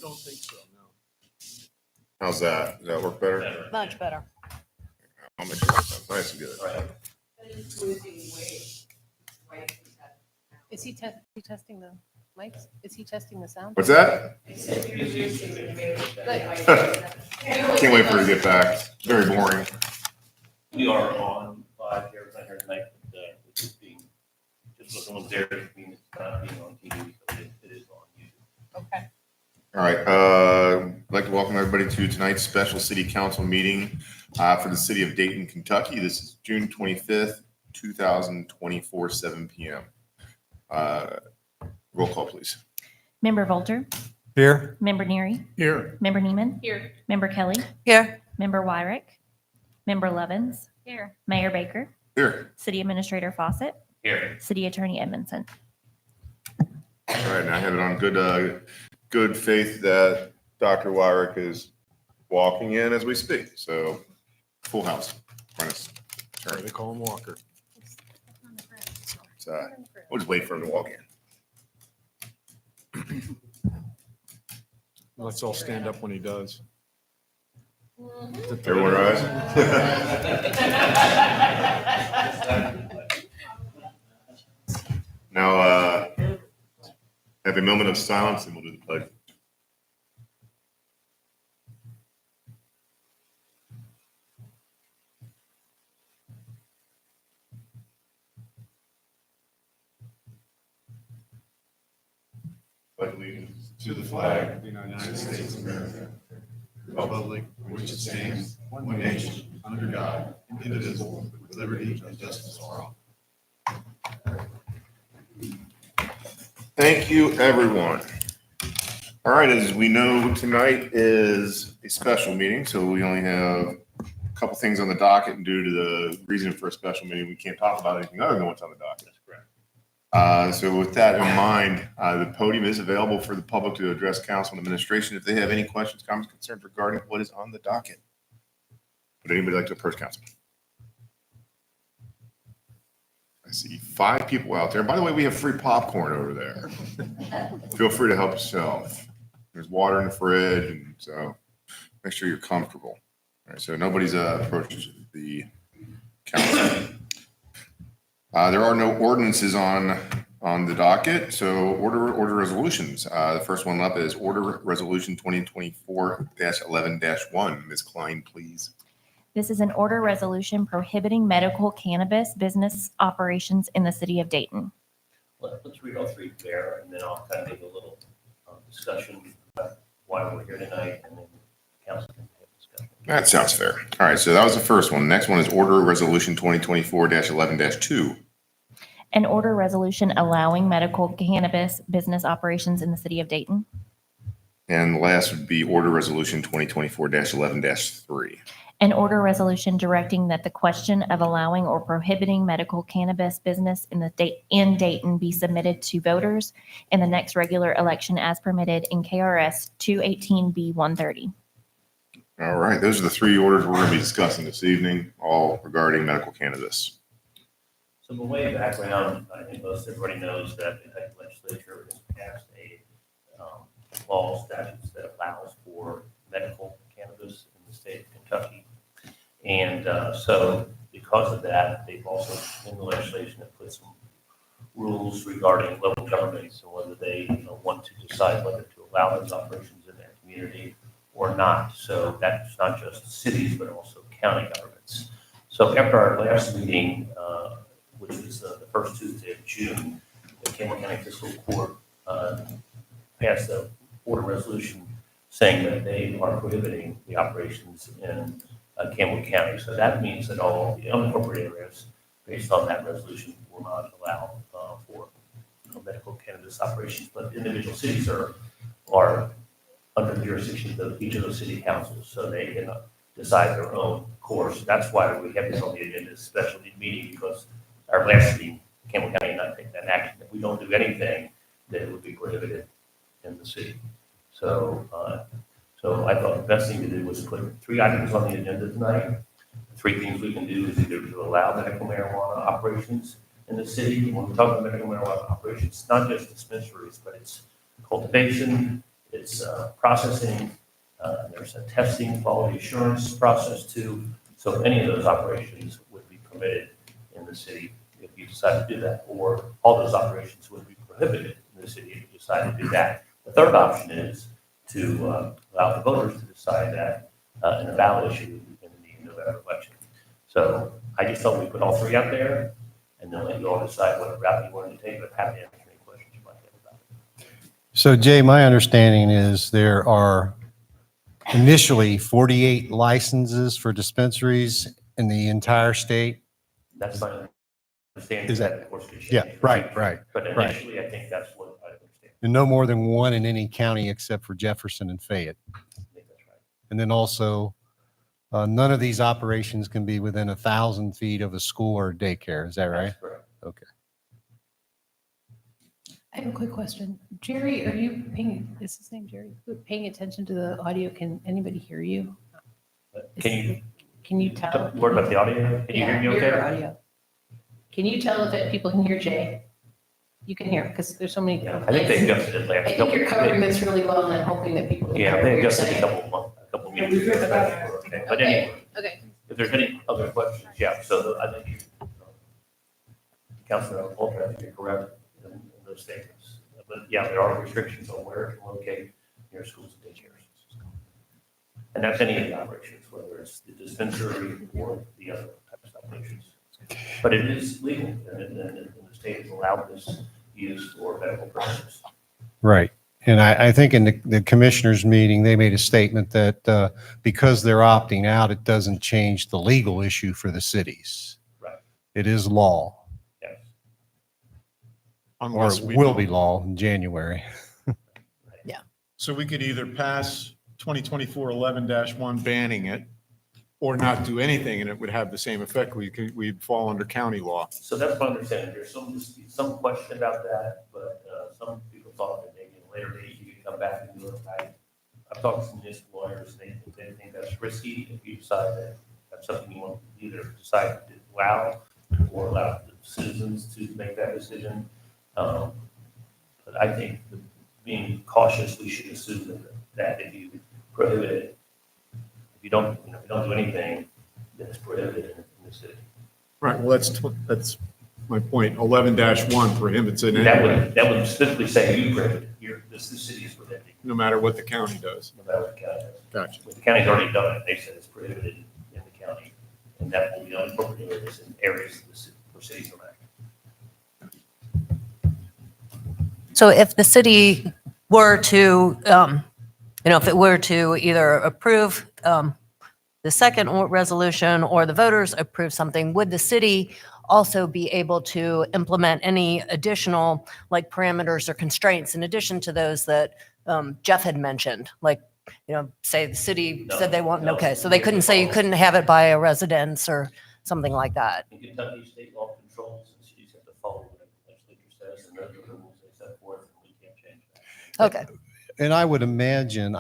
don't think so, no. How's that? Does that work better? Much better. I'll make sure that sounds nice and good. Is he testing the mics? Is he testing the sound? What's that? Can't wait for her to get back. It's very boring. We are on live here tonight, but it's being, just looking what's there, it means it's not being on TV, so it is on YouTube. Okay. All right. I'd like to welcome everybody to tonight's special city council meeting for the city of Dayton, Kentucky. This is June 25th, 2024, 7 p.m. Roll call, please. Member Volter, Here. Member Neary, Here. Member Neiman, Here. Member Kelly, Here. Member Wyrick, Member Levins, Here. Mayor Baker, Here. City Administrator Fawcett, Here. City Attorney Edmondson. All right. And I have it on good faith that Dr. Wyrick is walking in as we speak. So full house. They call him Walker. We'll just wait for him to walk in. Let's all stand up when he does. Everyone rise. Now, have a moment of silence and we'll do the pledge. Pledge allegiance to the flag of the United States of America, the republic for which it stands, one nation, under God, indivisible, with liberty and justice for all. Thank you, everyone. All right, as we know, tonight is a special meeting, so we only have a couple things on the docket, and due to the reason for a special meeting, we can't talk about anything other than what's on the docket. That's correct. So with that in mind, the podium is available for the public to address council and administration if they have any questions, comments, concerns regarding what is on the docket. Would anybody like to approach council? I see 5 people out there. By the way, we have free popcorn over there. Feel free to help yourself. There's water in the fridge, and so make sure you're comfortable. All right, so nobody's approached the council. There are no ordinances on the docket, so order resolutions. The first one up is Order Resolution 2024-11-1. Ms. Klein, please. This is an order resolution prohibiting medical cannabis business operations in the city of Dayton. Let's read all three there, and then I'll kind of make a little discussion about why we're here tonight, and then council can have discussion. That sounds fair. All right, so that was the first one. Next one is Order Resolution 2024-11-2. An order resolution allowing medical cannabis business operations in the city of Dayton. And the last would be Order Resolution 2024-11-3. An order resolution directing that the question of allowing or prohibiting medical cannabis business in Dayton be submitted to voters in the next regular election as permitted in KRS 218B130. All right, those are the 3 orders we're going to be discussing this evening, all regarding medical cannabis. So by way of background, I think most everybody knows that the Kentucky legislature has passed a law statutes that allows for medical cannabis in the state of Kentucky. And so because of that, they've also, in the legislation, have put some rules regarding local governments and whether they want to decide whether to allow those operations in their community or not. So that's not just cities, but also county governments. So after our last meeting, which was the first Tuesday of June, the Campbell County Fiscal Court passed the order resolution saying that they are prohibiting the operations in Campbell County. So that means that all the unincorporated areas, based on that resolution, will not allow for medical cannabis operations. But individual cities are under the jurisdiction of each of those city councils, so they can decide their own course. That's why we have this on the agenda, this special meeting, because our last meeting, Campbell County not take that action. If we don't do anything, then it would be prohibited in the city. So I thought the best thing to do was put 3 items on the agenda tonight. 3 things we can do is either to allow medical marijuana operations in the city. When we talk about medical marijuana operations, it's not just dispensaries, but it's cultivation, it's processing, there's a testing, quality assurance process too. So any of those operations would be permitted in the city if you decide to do that, or all those operations would be prohibited in the city if you decide to do that. The third option is to allow the voters to decide that in a ballot issue in the November election. So I just thought we put all three out there and then let you all decide what route you wanted to take, but happy to answer any questions you might have about it. So Jay, my understanding is there are initially 48 licenses for dispensaries in the entire state. That's my understanding. Is that- of course, could change. Yeah, right. But initially, I think that's what I understand. And no more than one in any county except for Jefferson and Fayette. I think that's right. And then also, none of these operations can be within 1,000 feet of a school or daycare. Is that right? That's correct. Okay. I have a quick question. Jerry, are you paying, is his name Jerry? Paying attention to the audio? Can anybody hear you? But Can you tell? What about the audio? Can you hear me Yeah, okay? your audio. Can you tell if people can hear Jay? You can hear, because there's so many. Yeah, I think they adjusted it last I think you're covering this really well, and I'm hoping that people. can Yeah, hear they what you're adjusted saying. a couple meetings ago. Okay. But anyway, Okay. if there's any other questions, yeah, so I think Councilor Walter, I think you're correct in those statements. But yeah, there are restrictions on where to locate your schools and daycares. And that's any of the operations, whether it's the dispensary or the other types of operations. But it is legal, and the state has allowed this use for medical purposes. Right. And I think in the commissioners meeting, they made a statement that because they're opting out, it doesn't change the legal issue for the cities. Right. It is law, Yes. or Unless it we will don't. be law in January. So we could either pass 2024-11-1 banning it or not do anything and it would have the same effect. We'd fall under county law. So that's my understanding. There's some question about that, but some people thought that maybe at a later date you could come back and do it. I've talked to some municipal lawyers, and they think that's risky if you decide that that's something you want to either decide to allow or allow the citizens to make that decision. But I think being cautious, we should assume that if you prohibit it, if you don't do anything, then it's prohibited in the city. Right, well, that's my point. 11-1 prohibits it That anyway, would specifically say you prohibit it. The city is prohibited, no matter what the county does. no matter what the county does. Gotcha. But the county's already done it. They said it's prohibited in the county. And that will be only appropriate areas in areas of the city where cities are active. So if the city were to, if it were to either approve the second resolution or the voters approve something, would the city also be able to implement any additional like parameters or constraints in addition to those that Jeff had mentioned? Like, say the city said they want, No. okay, so they couldn't say you couldn't have it by a residence or something like that. In Kentucky, state law controls and cities have to follow what the legislature says and those are the rules they set forth and we can't change that. Okay. And I would imagine,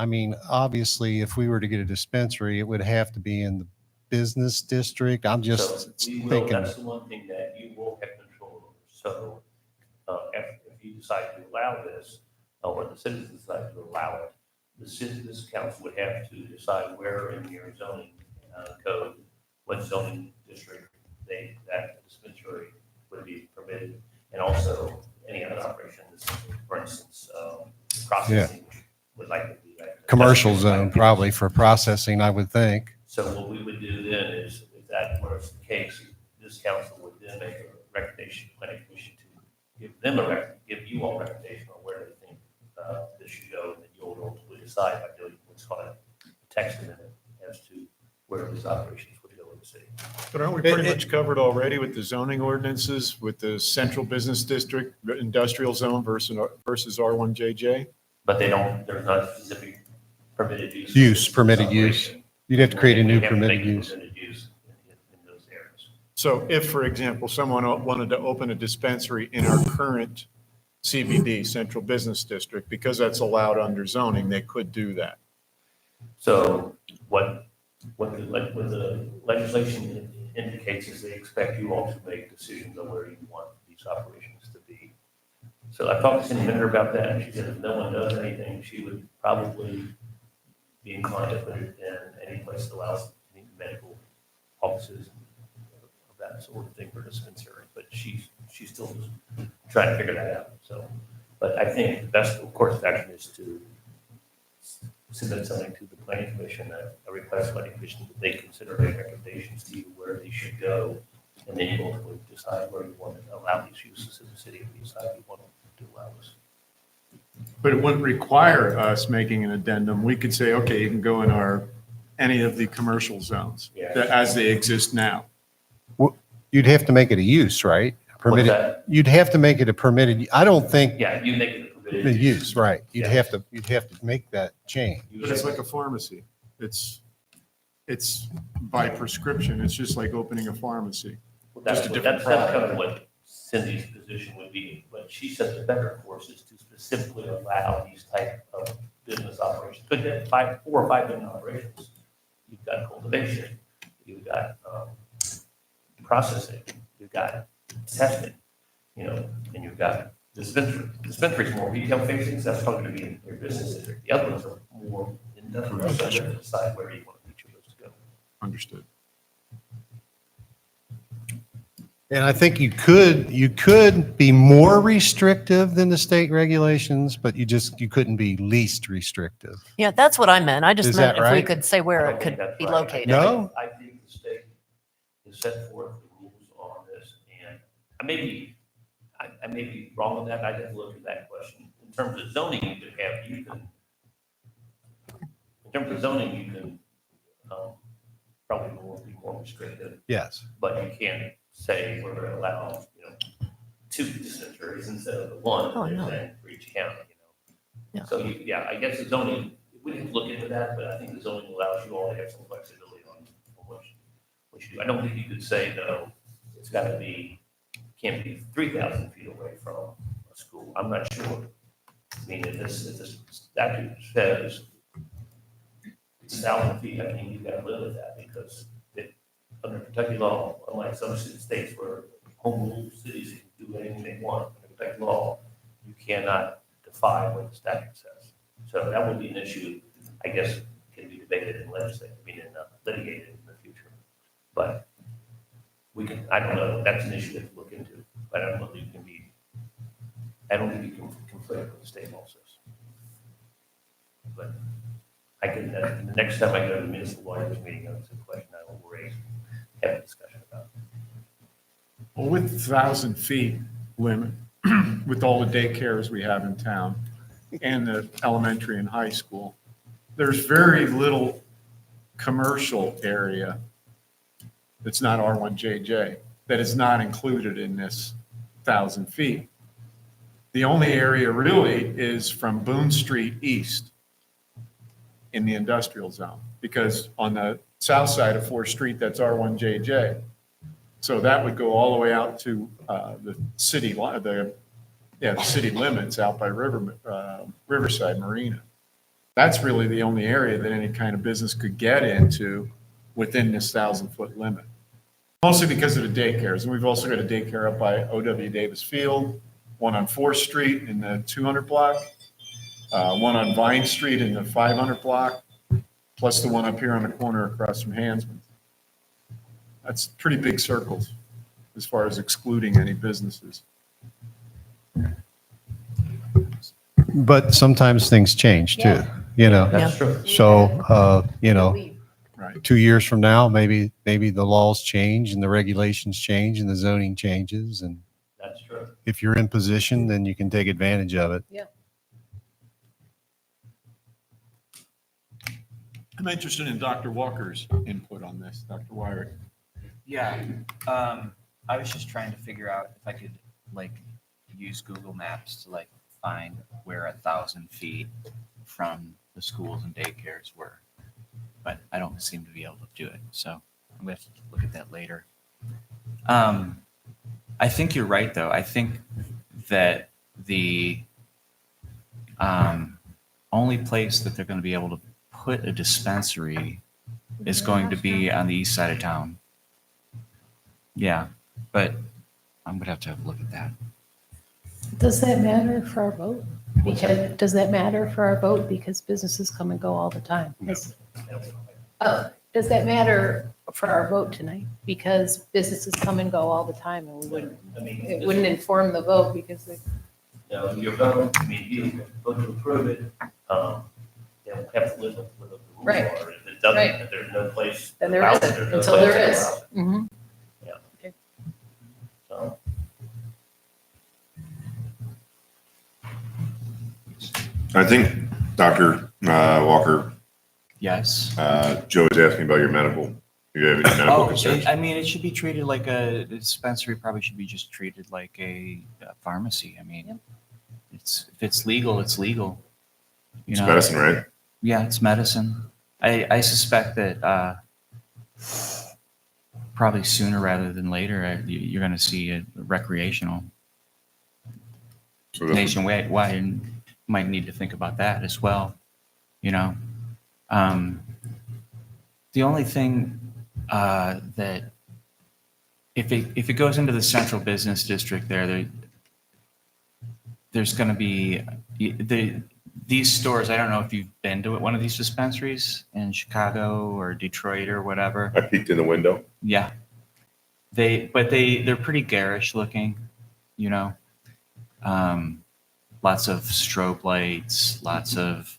obviously, if we were to get a dispensary, it would have to be in the business district. I'm So just we will, thinking, that's the one thing that you will have control over. So if you decide to allow this, or the citizens decide to allow it, this council would have to decide where in your zoning code, what zoning district that dispensary would be permitted, and also any other operations, for instance, processing would likely be like. commercial zone probably for processing, I would think. So what we would do then is, if that was the case, this council would then make a recommendation, planning commission, to give you all recommendation on where they think this should go, and then you'll ultimately decide by doing what's called a text amendment as to where these operations would go in the city. But aren't we pretty much covered already with the zoning ordinances, with the central business district, industrial zone versus R1JJ? But there's not specific permitted use. Permitted use. You'd have to create a new We have to permitted make use. Permitted use in those areas. So if, for example, someone wanted to open a dispensary in our current CBD, Central Business District, because that's allowed under zoning, they could do that. So what the legislation indicates is they expect you all to make decisions on where you want these operations to be. So I talked to Cindy Minter about that, and she said if no one does anything, she would probably be inclined to put it in any place that allows any medical offices of that sort of thing for dispensary. But she's still just trying to figure that out. So, but I think the best course of action is to submit something to the planning commission, a request to the planning commission that they consider their recommendations to you where they should go. And then you ultimately decide where you want to allow these uses in the city, and you decide you want to allow this. But it wouldn't require us making an addendum. We could say, okay, you can go in any of the commercial zones Yeah. as they exist now. You'd have to make it a use, right? What's Permitted. that? You'd have to make it a permitted, I don't think Yeah, you make it a permitted the use, right? You'd Yeah. have to make that change. But it's like a pharmacy. It's by prescription. It's just like opening a pharmacy. Well, that's, just a what- different that's kind product. of what Cindy's position would be. But she said the better course is to specifically allow these type of business operations. Could have 4 or 5 different operations. You've got cultivation, you've got processing, you've got testing, and you've got dispensary. Dispensary is more retail facing, so that's probably going to be in your business district. The other ones are more industrial, so you have to decide where you want each of those to go. Understood. And I think you could be more restrictive than the state regulations, but you couldn't be least restrictive. Yeah, that's what I meant. I just Is meant that if we right? could say I where don't it think could that's be right. located. No? I think the state has set forth the rules on this, and I may be wrong on that. I didn't look at that question. In terms of zoning, you can probably be more restrictive, Yes. but you can't say we're going to allow, 2 dispensaries instead of the 1 Oh, that no. they're saying for each county, Yeah. So I guess the zoning, we didn't look into that, but I think the zoning allows you all to have some flexibility on what you do. I don't think you could say, no, it's got to be, can't be 3,000 feet away from a school. I'm not sure. I mean, if this statute says it's 1,000 feet, I think you've got to live with that because under Kentucky law, unlike some states where home rule cities can do anything they want, under Kentucky law, you cannot defy what the statute says. So that would be an issue, I guess, can be debated and litigated in the future. But I don't know, that's an issue to look into, but I don't think you can conflict with the state law says. But I can, the next time I go to the municipal lawyers meeting, that's a question I will raise, have a discussion about. Well, with 1,000 feet limit, with all the daycares we have in town and the elementary and high school, there's very little commercial area that's not R1JJ, that is not included in this 1,000 feet. The only area really is from Boone Street east in the industrial zone, because on the south side of 4th Street, that's R1JJ. So that would go all the way out to the city limits out by Riverside Marina. That's really the only area that any kind of business could get into within this 1,000-foot limit. Mostly because of the daycares. And we've also got a daycare up by O.W. Davis Field, one on 4th Street in the 200 block, one on Vine Street in the 500 block, plus the one up here on the corner across from Hansman. That's pretty big circles as far as excluding any businesses. But sometimes things change too, That's true. So, Right. 2 years from now, maybe the laws change and the regulations change and the zoning changes. And That's true. if you're in position, then you can take advantage of it. I'm interested in Dr. Walker's input on this, Dr. Wyrick. Yeah, I was just trying to figure out if I could use Google Maps to find where 1,000 feet from the schools and daycares were. But I don't seem to be able to do it, so I'm gonna have to look at that later. I think you're right, though. I think that the only place that they're going to be able to put a dispensary is going to be on the east side of town. Yeah, but I'm gonna have to look at that. Does that matter for our vote? Because, does that matter for our vote? Because businesses come and go all the time. Does that matter for our vote tonight? Because businesses come and go all the time and we wouldn't, I mean, it wouldn't inform the vote because they. Your vote, I mean, you vote to approve it, you know, have to live with the rules Right. are. If it doesn't, Right. if there's no place. Then there about it, isn't, there's no until place there to is. allow it. Mhm. So, I think, Dr. Walker, Yes. Joe was asking about your medical. Do you have any medical Oh, concerns? I mean, it should be treated like a dispensary, probably should be just treated like a pharmacy. I Yep. mean, if it's legal, it's legal. You It's know? medicine, right? Yeah, it's medicine. I suspect that probably sooner rather than later, you're going to see a recreational So this- nationwide. Why you might need to think about that as well. You know, the only thing that if it goes into the central business district there's going to be these stores. I don't know if you've been to one of these dispensaries in Chicago or Detroit or whatever. I peeked in the window. Yeah. They're pretty garish looking, you know. Lots of strobe lights, lots of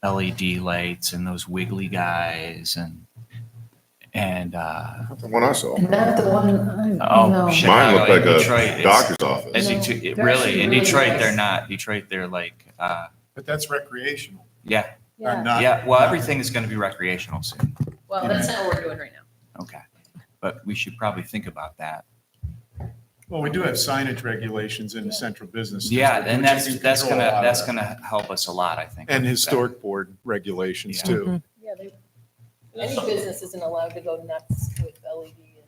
LED lights and those wiggly guys and Not the one I saw. Not the one, oh no. shit. Mine looked like Detroit, a it's- doctor's office. and No, Detroit, they're really actually in really Detroit nice. they're not. Detroit they're like But that's recreational. yeah. Yeah, Not- Yeah, well everything is going to be recreational soon. well, that's not what we're doing right now. Okay. But we should probably think about that. Well, we do have signage regulations in the central business. Yeah, district, and which you can that's control a lot of that's that. gonna help us a lot, I think. And with that. historic board regulations Yeah. too. Yeah, any business isn't allowed to go nuts with LED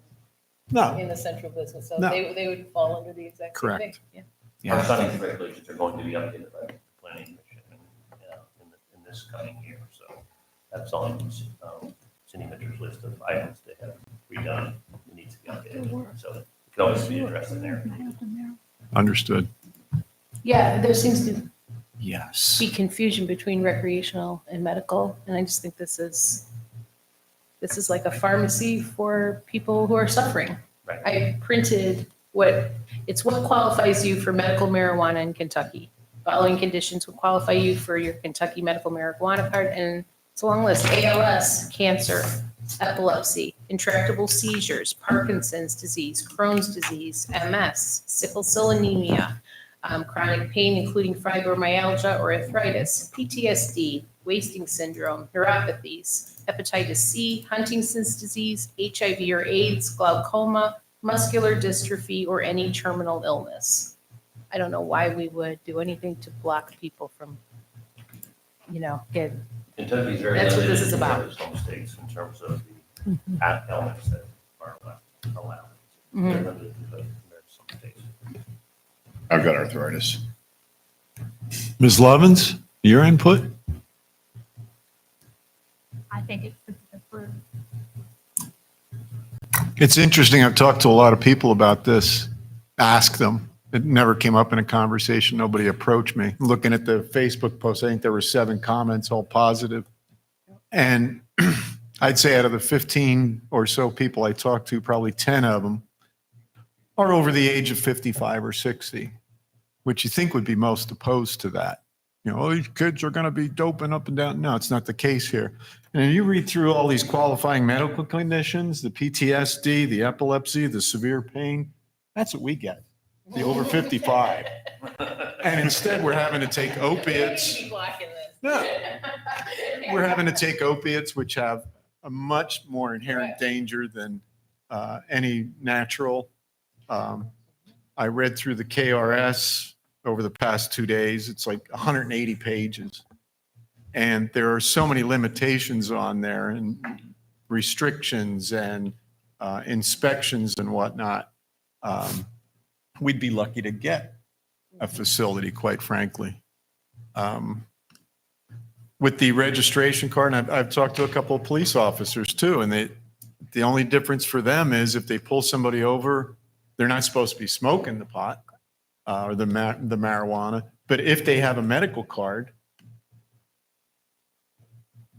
No, in the central business, so No. they would fall under the exact same thing. Correct. Yeah. Yeah. our signage regulations are going to be updated by the planning commission, in this coming year, so that's on, Cindy Mitchell's list of items that have redone, it needs to be updated, so it can always be addressed in there. understood. Yeah, there seems to Yes. be confusion between recreational and medical, and I just think this is like a pharmacy for people who are suffering. Right. I printed it's what qualifies you for medical marijuana in Kentucky. Following conditions will qualify you for your Kentucky medical marijuana card, and it's a long list: ALS, cancer, epilepsy, intractable seizures, Parkinson's disease, Crohn's disease, MS, sickle cell anemia, chronic pain, including fibromyalgia or arthritis, PTSD, wasting syndrome, neuropathies, hepatitis C, Huntington's disease, HIV or AIDS, glaucoma, muscular dystrophy, or any terminal illness. I don't know why we would do anything to block people from, getting. Kentucky's very That's what this limited is in about. those home states in terms of the elements that are allowed. They're Mhm. limited to compared to some states. I've got arthritis. Ms. Lovins, your input? I think it should be approved. It's interesting. I've talked to a lot of people about this, asked them. It never came up in a conversation. Nobody approached me. Looking at the Facebook post, I think there were 7 comments, all positive. And I'd say out of the 15 or so people I talked to, probably 10 of them are over the age of 55 or 60, which you think would be most opposed to that. Oh, these kids are going to be doping up and down. No, it's not the case here. And you read through all these qualifying medical conditions, the PTSD, the epilepsy, the severe pain, that's what we get, the over 55. And instead, we're having to take opiates. No. We're having to take opiates, which have a much more inherent danger than any natural. I read through the KRS over the past 2 days. It's like 180 pages. And there are so many limitations on there and restrictions and inspections and whatnot. We'd be lucky to get a facility, quite frankly. With the registration card, and I've talked to a couple of police officers too, and the only difference for them is if they pull somebody over, they're not supposed to be smoking the pot. or the marijuana. But if they have a medical card,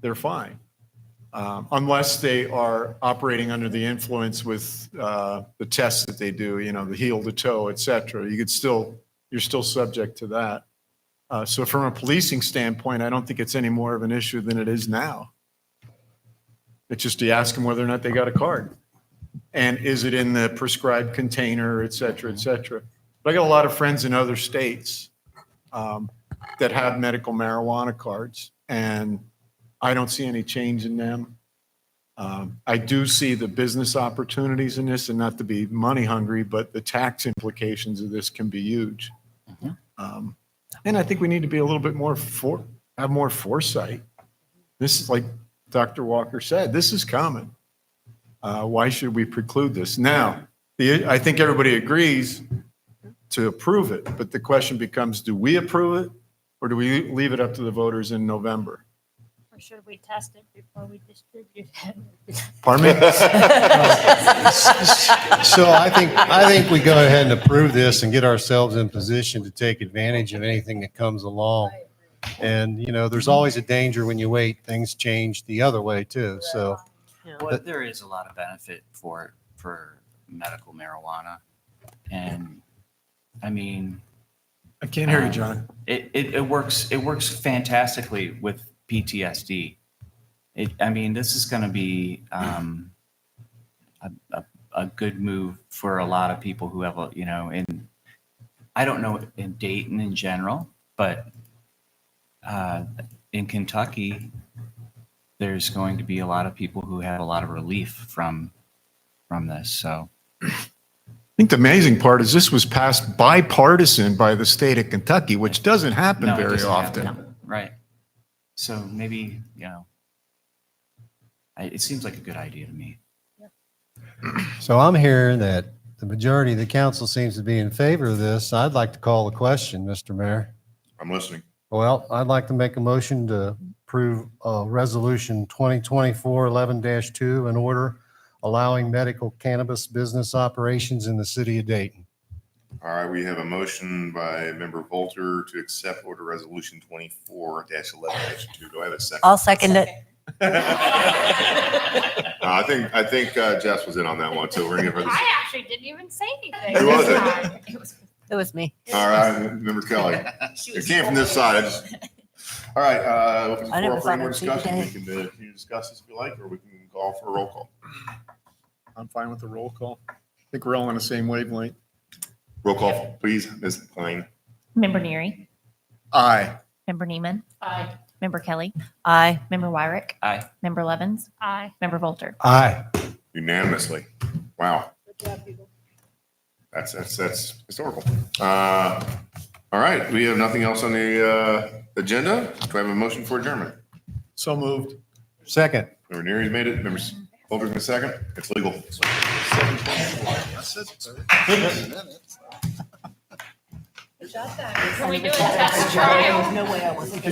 they're fine. Unless they are operating under the influence with the tests that they do, you know, the heel to toe, et cetera. You're still subject to that. So from a policing standpoint, I don't think it's any more of an issue than it is now. It's just you ask them whether or not they got a card. And is it in the prescribed container, et cetera, et cetera. But I got a lot of friends in other states that have medical marijuana cards, and I don't see any change in them. I do see the business opportunities in this, and not to be money hungry, but the tax implications of this can be huge. And I think we need to be a little bit more have more foresight. This is like Dr. Walker said, this is common. Why should we preclude this? Now, I think everybody agrees to approve it, but the question becomes, do we approve it or do we leave it up to the voters in November? Or should we test it before we distribute it? Pardon me? So I think we go ahead and approve this and get ourselves in position to take advantage of anything that comes along. And, you know, there's always a danger when you wait, things change the other way too. So, Well, there is a lot of benefit for medical marijuana. And I mean, I can't hear you, John. it works fantastically with PTSD. I mean, this is going to be a good move for a lot of people who have, I don't know in Dayton in general, but in Kentucky, there's going to be a lot of people who have a lot of relief from this. So I think the amazing part is this was passed bipartisan by the state of Kentucky, which doesn't happen No, it very doesn't often. happen. Right. So maybe, it seems like a good idea to me. so I'm hearing that the majority of the council seems to be in favor of this. I'd like to call the question, Mr. Mayor. I'm listening. Well, I'd like to make a motion to approve Resolution 2024-11-2, an order allowing medical cannabis business operations in the city of Dayton. All right, we have a motion by Member Volter to accept Order Resolution 24-11-2. Do I have a second? I'll second it. I think Jess was in on that one, so we're gonna give her this. I actually didn't even say anything. Who was this it? time. It was me. All right, Member Kelly. It came from this side. All right, open I the never floor for any thought more I'd see discussion. We today. can discuss this if you like, or we can call for a roll call. I'm fine with the roll call. I think we're all on the same wavelength. Roll call, please, Ms. Klein. Member Neary, Aye. Member Neiman, Aye. Member Kelly, Aye. Member Wyrick, Aye. Member Levens, Aye. Member Volter. Aye. Unanimously. Wow. That's historical. All right, we have nothing else on the agenda. Do I have a motion for adjournment? So moved. Second. Member Neary's made it. Member Volter's been second. It's legal. Can we do a test drive? No way I wasn't.